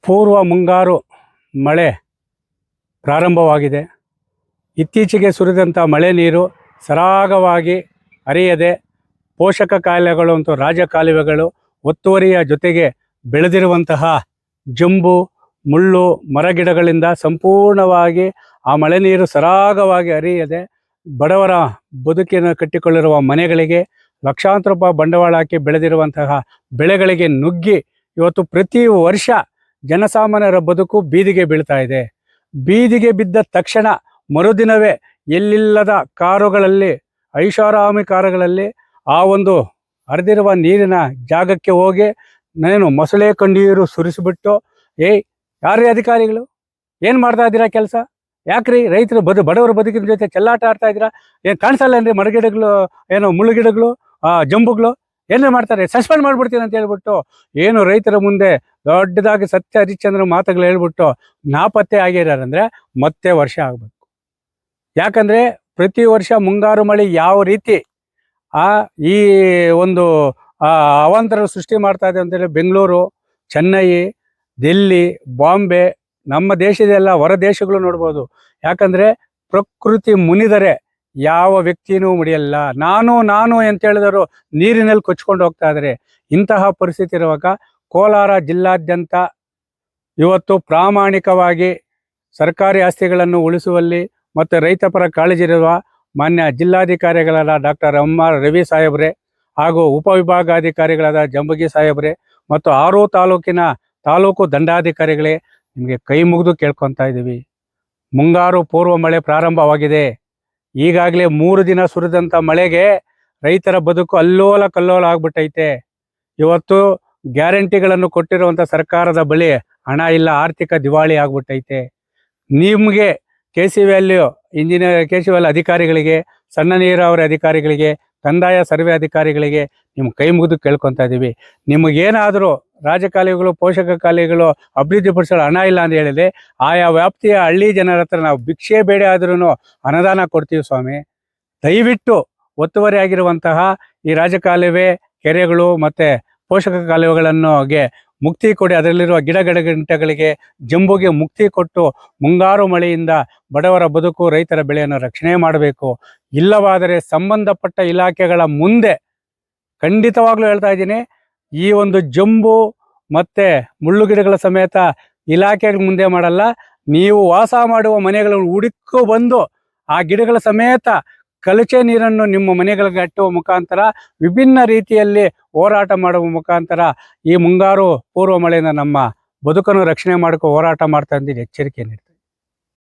ಪೂರ್ವ ಮುಂಗಾರು ಮಳೆ ಪ್ರಾರಂಭವಾಗಿದೆ. ಇತ್ತೀಚೆಗೆ ಸುರಿದಂಥ ಮಳೆ ನೀರು ಸರಾಗವಾಗಿ ಹರಿಯದೆ ಪೋಷಕ ಕಾಲುವೆಗಳು ಮತ್ತು ರಾಜಕಾಲುವೆಗಳು ಒತ್ತುವರಿಯ ಜೊತೆಗೆ ಬೆಳೆದಿರುವಂತಹ ಜಂಬು ಮುಳ್ಳು ಮರಗಿಡಗಳಿಂದ ಸಂಪೂರ್ಣವಾಗಿ ಆ ಮಳೆ ನೀರು ಸರಾಗವಾಗಿ ಹರಿಯದೆ ಬಡವರ ಬದುಕಿನ ಕಟ್ಟಿಕೊಳ್ಳಿರುವ ಮನೆಗಳಿಗೆ ಲಕ್ಷಾಂತರ ರೂಪಾಯಿ ಬಂಡವಾಳ ಹಾಕಿ ಬೆಳೆದಿರುವಂತಹ ಬೆಳೆಗಳಿಗೆ ನುಗ್ಗಿ ಇವತ್ತು ಪ್ರತಿ ವರ್ಷ ಜನಸಾಮಾನ್ಯರ ಬದುಕು ಬೀದಿಗೆ ಬೀಳ್ತಾ ಇದೆ. ಬೀದಿಗೆ ಬಿದ್ದ ತಕ್ಷಣ ಮರುದಿನವೇ ಎಲ್ಲಿಲ್ಲದ ಕಾರುಗಳಲ್ಲಿ, ಐಷಾರಾಮಿ ಕಾರುಗಳಲ್ಲಿ ಆ ಒಂದು ಹರಿದಿರುವ ನೀರಿನ ಜಾಗಕ್ಕೆ ಹೋಗಿ ಮೊಸಳೆ ಕಣ್ಣೀರು ಸುರಿಸಿಬಿಟ್ಟು, ಯಾರೇ ಅಧಿಕಾರಿಗಳು ಏನು ಮಾಡ್ತಾ ಇದ್ದೀರಾ ಕೆಲಸ? ಯಾಕ್ರಿ ರೈತರು ಬಡವರ ಬದುಕಿನ ಜೊತೆ ಚೆಲ್ಲಾಟ ಆಡ್ತಾ ಇದ್ದೀರಾ? ಏನು ಕಾಣಿಸಲ್ಲೇನ್ರಿ? ಮರಗಿಡಗಳು, ಮುಳ್ಳುಗಿಡಗಳು, ಜಂಬುಗಳು ಏನೇ ಮಾಡ್ತಾರೆ? ಸಸ್ಪೆಂಡ್ ಮಾಡ್ಬಿಡ್ತೀನಿ ಅಂತ ಹೇಳ್ಬಿಟ್ಟು ರೈತರ ಮುಂದೆ ದೊಡ್ಡದಾಗಿ ಸತ್ಯ ಹರಿಶ್ಚಂದ್ರ ಮಾತುಗಳು ಹೇಳ್ಬಿಟ್ಟು ನಾಪತ್ತೆ ಆಗಿರಾರಂದ್ರೆ ಮತ್ತೆ ವರ್ಷ ಆಗಬೇಕು. ಯಾಕಂದರೆ ಪ್ರತಿ ವರ್ಷ ಮುಂಗಾರು ಮಳೆ ಯಾವ ರೀತಿ ಈ ಒಂದು ಅವಾಂತರ ಸೃಷ್ಟಿ ಮಾಡ್ತಾ ಇದೆ ಅಂತೇಳಿ ಬೆಂಗಳೂರು, ಚೆನ್ನೈ, ದಿಲ್ಲಿ, ಬಾಂಬೆ, ನಮ್ಮ ದೇಶದೆಲ್ಲ ಹೊರ ದೇಶಗಳು ನೋಡ್ಬೋದು. ಯಾಕಂದರೆ ಪ್ರಕೃತಿ ಮುನಿದರೆ ಯಾವ ವ್ಯಕ್ತಿನೂ ಮುಡಿಯಲ್ಲ. ನಾನು ಅಂತ ಹೇಳಿದರು ನೀರಿನಲ್ಲಿ ಕೊಚ್ಕೊಂಡು ಹೋಗ್ತಾ ಇದ್ದಾರೆ. ಇಂತಹ ಪರಿಸ್ಥಿತಿ ಇರುವಾಗ ಕೋಲಾರ ಜಿಲ್ಲಾದ್ಯಂತ ಇವತ್ತು ಪ್ರಾಮಾಣಿಕವಾಗಿ ಸರ್ಕಾರಿ ಆಸ್ತಿಗಳನ್ನು ಉಳಿಸುವಲ್ಲಿ ಮತ್ತು ರೈತಪರ ಕಾಳಜಿರುವ ಮಾನ್ಯ ಜಿಲ್ಲಾಧಿಕಾರಿಗಳಾದ ಡಾಕ್ಟರ್ ಎಂ.ಆರ್. ರವಿ ಸಾಹೇಬ್ರೆ ಹಾಗೂ ಉಪವಿಭಾಗಾಧಿಕಾರಿಗಳಾದ ಜಂಬಗಿ ಸಾಹೇಬ್ರೆ ಮತ್ತು ಆರು ತಾಲೂಕಿನ ತಾಲೂಕು ದಂಡಾಧಿಕಾರಿಗಳೇ, ನಿಮಗೆ ಕೈ ಮುಗಿದು ಕೇಳ್ಕೊತಾ ಇದ್ದೀವಿ. ಮುಂಗಾರು ಪೂರ್ವ ಮಳೆ ಪ್ರಾರಂಭವಾಗಿದೆ. ಈಗಾಗಲೇ 3 ದಿನ ಸುರಿದಂಥ ಮಳೆಗೆ ರೈತರ ಬದುಕು ಅಲ್ಲೋಲ ಕಲ್ಲೋಲ ಆಗ್ಬಿಟ್ಟೈತೆ. ಇವತ್ತು ಗ್ಯಾರಂಟಿಗಳನ್ನು ಕೊಟ್ಟಿರುವಂಥ ಸರ್ಕಾರದ ಬಳಿ ಹಣ ಇಲ್ಲ, ಆರ್ಥಿಕ ದಿವಾಳಿ ಆಗ್ಬಿಟ್ಟೈತೆ. ನಿಮಗೆ KC value engineer, KC value ಅಧಿಕಾರಿಗಳಿಗೆ, ಸಣ್ಣ ನೀರಾವರಿ ಅಧಿಕಾರಿಗಳಿಗೆ, ಕಂದಾಯ ಸರ್ವೆ ಅಧಿಕಾರಿಗಳಿಗೆ ನಿಮ್ಮ ಕೈ ಮುಗಿದು ಕೇಳ್ಕೊತಾ ಇದ್ದೀವಿ. ನಿಮಗೇನಾದರೂ ರಾಜಕಾಲುವೆಗಳು, ಪೋಷಕ ಕಾಲುವೆಗಳು ಅಭಿವೃದ್ಧಿಪಡಿಸಲು ಹಣ ಇಲ್ಲ ಅಂತ ಹೇಳಿದ್ರೆ ಆಯಾ ವ್ಯಾಪ್ತಿಯ ಹಳ್ಳಿ ಜನರ ಹತ್ರ ನಾವು ಭಿಕ್ಷೆ ಬೇಡ ಆದ್ರೂ ಅನುದಾನ ಕೊಡ್ತೀವಿ ಸ್ವಾಮಿ. ದಯವಿಟ್ಟು ಒತ್ತುವರಿ ಆಗಿರುವಂತಹ ಈ ರಾಜಕಾಲುವೆ, ಕೆರೆಗಳು ಮತ್ತು ಪೋಷಕ ಕಾಲುವೆಗಳನ್ನು ಮುಕ್ತಿ ಕೊಡಿ. ಅದರಲ್ಲಿರುವ ಗಿಡಗಂಟೆಗಳಿಗೆ, ಜಂಬುಗೆ ಮುಕ್ತಿ ಕೊಟ್ಟು ಮುಂಗಾರು ಮಳೆಯಿಂದ ಬಡವರ ಬದುಕು, ರೈತರ ಬೆಳೆಯನ್ನು ರಕ್ಷಣೆ ಮಾಡಬೇಕು. ಇಲ್ಲವಾದರೆ ಸಂಬಂಧಪಟ್ಟ ಇಲಾಖೆಗಳ ಮುಂದೆ ಖಂಡಿತವಾಗ್ಲೂ ಹೇಳ್ತಾ ಇದ್ದೀನಿ, ಈ ಒಂದು ಜಂಬು ಮತ್ತು ಮುಳ್ಳುಗಿಡಗಳ ಸಮೇತ ಇಲಾಖೆಗಳ ಮುಂದೆ ಮಾಡಲ್ಲ, ನೀವು ವಾಸ ಮಾಡುವ ಮನೆಗಳನ್ನು ಹುಡುಕು ಬಂದು ಆ ಗಿಡಗಳ ಸಮೇತ ಕಲಚೆ ನೀರನ್ನು ನಿಮ್ಮ ಮನೆಗಳಿಗೆ ಅಟ್ಟುವ ಮುಖಾಂತರ ವಿಭಿನ್ನ ರೀತಿಯಲ್ಲಿ ಹೋರಾಟ ಮಾಡುವ ಮುಖಾಂತರ ಈ ಮುಂಗಾರು ಪೂರ್ವ ಮಳೆಯಿಂದ ನಮ್ಮ ಬದುಕನ್ನು ರಕ್ಷಣೆ ಮಾಡ್ಕೊ ಹೋರಾಟ ಮಾಡ್ತಾ ಇದ್ದೀನಿ, ಎಚ್ಚರಿಕೆ ನೀಡ್ತೀನಿ.